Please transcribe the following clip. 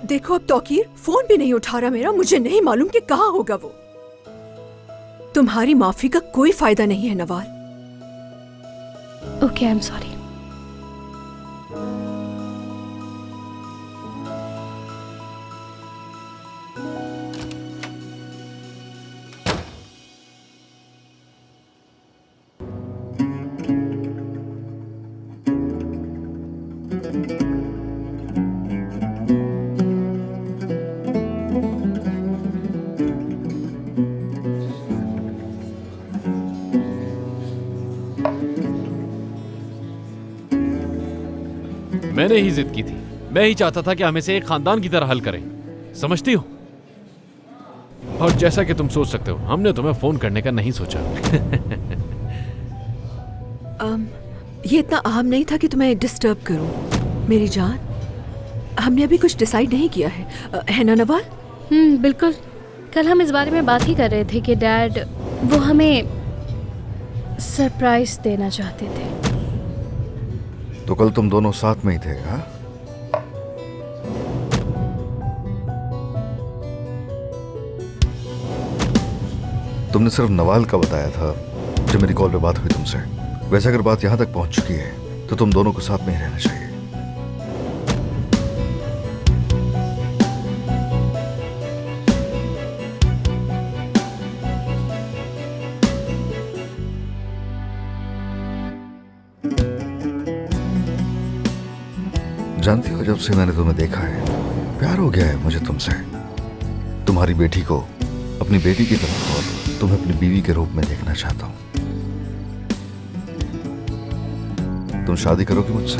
देखो अब तौकीर फोन भी नहीं उठा रहा मेरा, मुझे नहीं मालूम कि कहाँ होगा वो। तुम्हारी माफी का कोई फायदा नहीं है Nawal. Okay, I am sorry. मैंने ही जिद की थी, मैं ही चाहता था कि हम इसे एक खानदान की तरह हल करें, समझती हो? और जैसा कि तुम सोच सकते हो, हमने तुम्हें फोन करने का नहीं सोचा। ये इतना अहम नहीं था कि तुम्हें डिस्टर्ब करूं मेरी जान। हमने अभी कुछ डिसाइड नहीं किया है ना नवाल? बिल्कुल। कल हम इस बारे में बात ही कर रहे थे कि डैड वो हमें सरप्राइज देना चाहते थे। तो कल तुम दोनों साथ में ही थे, हाँ? तुमने सिर्फ नवाल का बताया था जब मेरी कॉल पे बात हुई तुमसे। वैसे अगर बात यहां तक पहुंच चुकी है तो तुम दोनों को साथ में ही रहना चाहिए। जानती हो, जब से मैंने तुम्हें देखा है प्यार हो गया है मुझे तुमसे। तुम्हारी बेटी को अपनी बेटी की तरह और तुम्हें अपनी बीवी के रूप में देखना चाहता हूं। तुम शादी करोगी मुझसे?